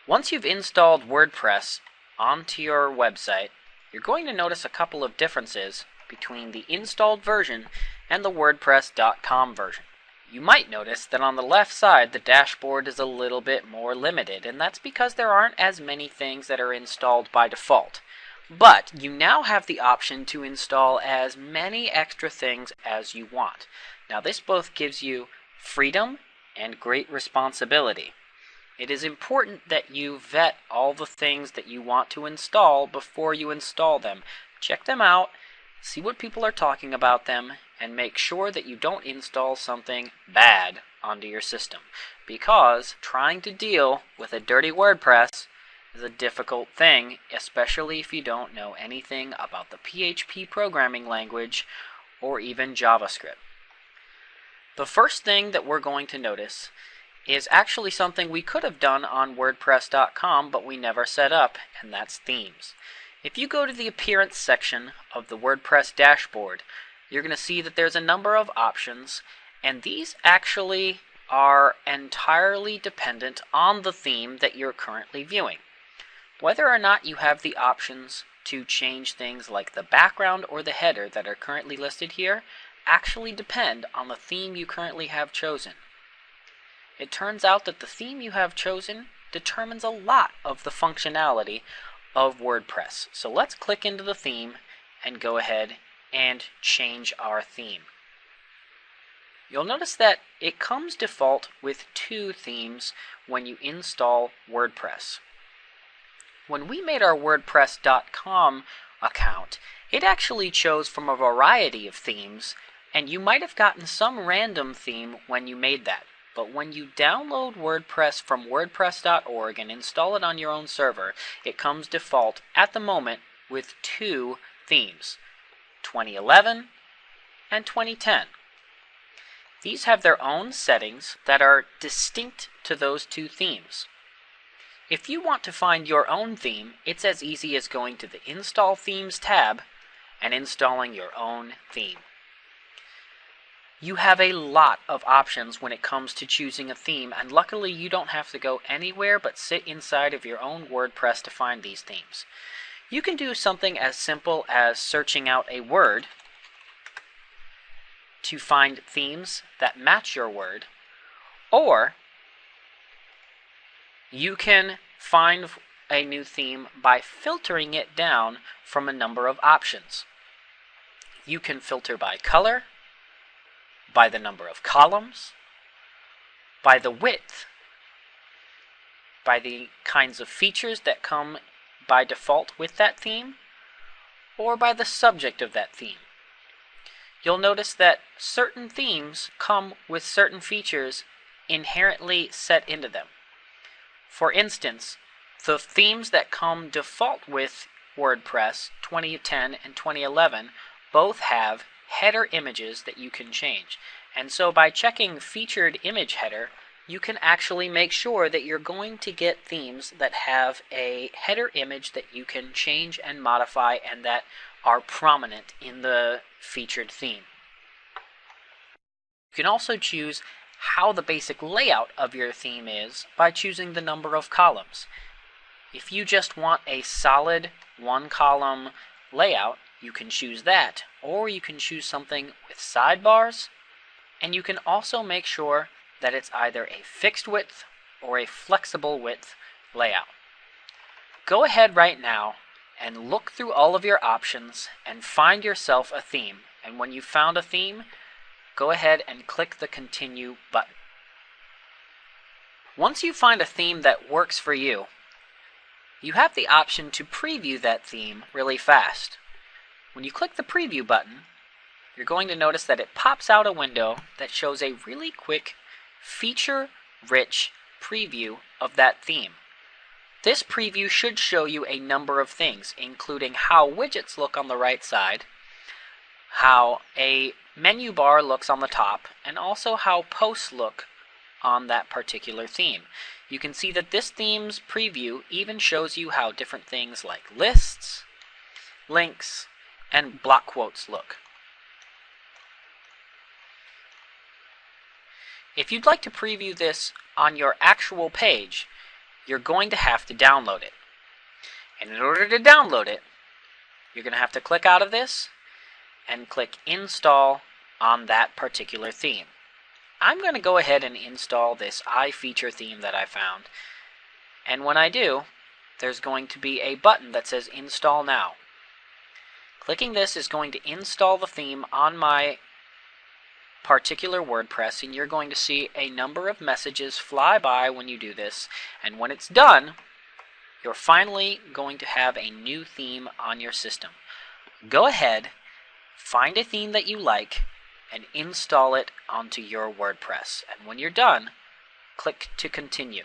Once you've installed WordPress onto your website, you're going to notice a couple of differences between the installed version and the WordPress.com version. You might notice that on the left side the dashboard is a little bit more limited, and that's because there aren't as many things that are installed by default. But you now have the option to install as many extra things as you want. Now this both gives you freedom and great responsibility. It is important that you vet all the things that you want to install before you install them. Check them out, see what people are talking about them, and make sure that you don't install something bad onto your system. Because trying to deal with a dirty WordPress is a difficult thing, especially if you don't know anything about the PHP programming language or even JavaScript. The first thing that we're going to notice is actually something we could have done on WordPress.com, but we never set up, and that's themes. If you go to the Appearance section of the WordPress dashboard, you're going to see that there's a number of options, and these actually are entirely dependent on the theme that you're currently viewing. Whether or not you have the options to change things like the background or the header that are currently listed here actually depend on the theme you currently have chosen. It turns out that the theme you have chosen determines a lot of the functionality of WordPress. So let's click into the theme and go ahead and change our theme. You'll notice that it comes default with 2 themes when you install WordPress. When we made our WordPress.com account, it actually chose from a variety of themes, and you might have gotten some random theme when you made that. But when you download WordPress from WordPress.org and install it on your own server, it comes default at the moment with 2 themes, 2011 and 2010. These have their own settings that are distinct to those 2 themes. If you want to find your own theme, it's as easy as going to the Install Themes tab and installing your own theme. You have a lot of options when it comes to choosing a theme, and luckily you don't have to go anywhere but sit inside of your own WordPress to find these themes. You can do something as simple as searching out a word to find themes that match your word, or you can find a new theme by filtering it down from a number of options. You can filter by color, by the number of columns, by the width, by the kinds of features that come by default with that theme, or by the subject of that theme. You'll notice that certain themes come with certain features inherently set into them. For instance, the themes that come default with WordPress 2010 and 2011 both have header images that you can change. And so by checking featured image header, you can actually make sure that you're going to get themes that have a header image that you can change and modify and that are prominent in the featured theme. You can also choose how the basic layout of your theme is by choosing the number of columns. If you just want a solid 1-column layout, you can choose that, or you can choose something with sidebars, and you can also make sure that it's either a fixed width or a flexible width layout. Go ahead right now and look through all of your options and find yourself a theme, and when you've found a theme, go ahead and click the Continue button. Once you find a theme that works for you, you have the option to preview that theme really fast. When you click the Preview button, you're going to notice that it pops out a window that shows a really quick, feature-rich preview of that theme. This preview should show you a number of things, including how widgets look on the right side, how a menu bar looks on the top, and also how posts look on that particular theme. You can see that this theme's preview even shows you how different things like lists, links, and block quotes look. If you'd like to preview this on your actual page, you're going to have to download it. And in order to download it, you're going to have to click out of this and click Install on that particular theme. I'm going to go ahead and install this iFeature theme that I found. And when I do, there's going to be a button that says Install Now. Clicking this is going to install the theme on my particular WordPress, and you're going to see a number of messages fly by when you do this. And when it's done, you're finally going to have a new theme on your system. Go ahead, find a theme that you like, and install it onto your WordPress. And when you're done, click to continue.